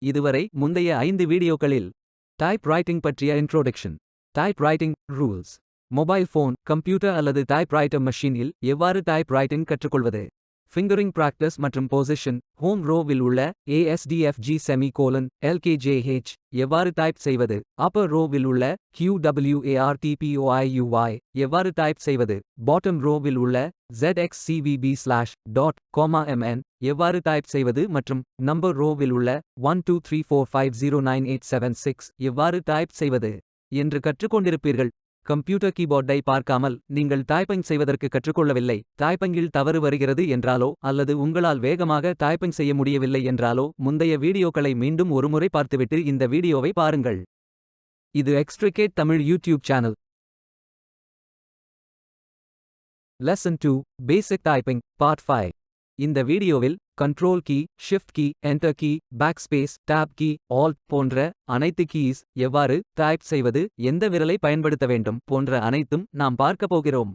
இதுவரை முந்தைய 5 வீடியோக்களில் டைப் ரைட்டிங் பற்றிய introduction, type writing rules, mobile phone, computer அல்லது டைப் ரைட்டர் மெஷினில் எவ்வாறு டைப் ரைட்டிங் கற்றுக்கொள்வது, ஃபிங்கரிங் பிராக்டிஸ் மற்றும் பொசிஷன், ஹோம் ரோவில் உள்ள ASDFG செமிகோலன் LKJH எவ்வாறு டைப் செய்வது, அப்பர் ரோவில் உள்ள QWARTPOIUY எவ்வாறு டைப் செய்வது, பாட்டம் ரோவில் உள்ள ZXCVB/.MN எவ்வாறு டைப் செய்வது மற்றும் நம்பர் ரோவில் உள்ள 1234509876 எவ்வாறு டைப் செய்வது என்று கற்றுக்கொண்டிருப்பீர்கள். கம்ப்யூட்டர் கீபோர்டை பார்க்காமல் நீங்கள் டைப்பிங் செய்வதற்கு கற்றுக்கொள்ளவில்லை. டைப்பிங்கில் தவறு வருகிறது என்றாலோ அல்லது உங்களால் வேகமாக டைப்பிங் செய்ய முடியவில்லை என்றாலோ முந்தைய வீடியோக்களை மீண்டும் ஒருமுறை பார்த்துவிட்டு இந்த வீடியோவை பாருங்கள். இது Extricate Tamil YouTube channel. Lesson 2 basic typing part 5. இந்த வீடியோவில் control key, shift key, enter key, backspace, tab key, alt போன்ற அனைத்து கீஸ் எவ்வாறு டைப் செய்வது, எந்த விரலை பயன்படுத்த வேண்டும் போன்ற அனைத்தும் நாம் பார்க்க போகிறோம்.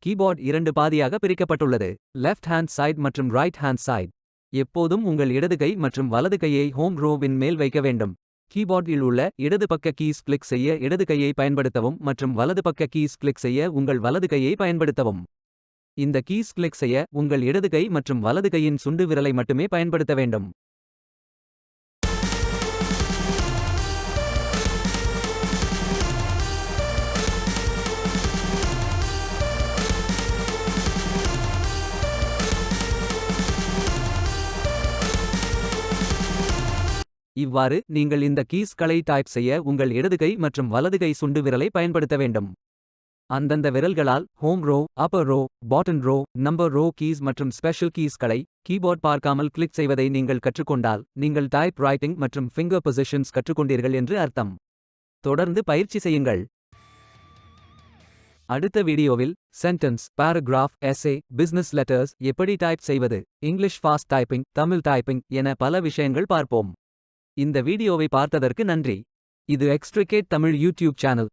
கீபோர்ட் 2 பாதியாக பிரிக்கப்பட்டுள்ளது. லெஃப்ட் ஹேண்ட் சைடு மற்றும் ரைட் ஹேண்ட் சைடு. எப்போதும் உங்கள் இடது கை மற்றும் வலது கையை ஹோம் ரோவின் மேல் வைக்க வேண்டும். கீபோர்டில் உள்ள இடது பக்க கீஸ் கிளிக் செய்ய இடது கையை பயன்படுத்தவும் மற்றும் வலது பக்க கீஸ் கிளிக் செய்ய உங்கள் வலது கையை பயன்படுத்தவும். இந்த கீஸ் கிளிக் செய்ய உங்கள் இடது கை மற்றும் வலது கையின் சுண்டு விரலை மட்டுமே பயன்படுத்த வேண்டும். இவ்வாறு நீங்கள் இந்த கீஸ்களை டைப் செய்ய உங்கள் இடது கை மற்றும் வலது கை சுண்டு விரலை பயன்படுத்த வேண்டும். அந்தந்த விரல்களால் ஹோம் ரோ, அப்பர் ரோ, பாட்டன் ரோ, நம்பர் ரோ கீஸ் மற்றும் ஸ்பெஷல் கீஸ்களை கீபோர்ட் பார்க்காமல் கிளிக் செய்வதை நீங்கள் கற்றுக்கொண்டால் நீங்கள் டைப் ரைட்டிங் மற்றும் ஃபிங்கர் பொசிஷன்ஸ் கற்றுக்கொண்டீர்கள் என்று அர்த்தம். தொடர்ந்து பயிற்சி செய்யுங்கள். அடுத்த வீடியோவில் sentence, paragraph, essay, business letters எப்படி டைப் செய்வது, English fast typing, Tamil typing என பல விஷயங்கள் பார்ப்போம். இந்த வீடியோவை பார்த்ததற்கு நன்றி. இது எக்ஸ்ட்ரிகேட் தமிழ் யூடியூப் சேனல்.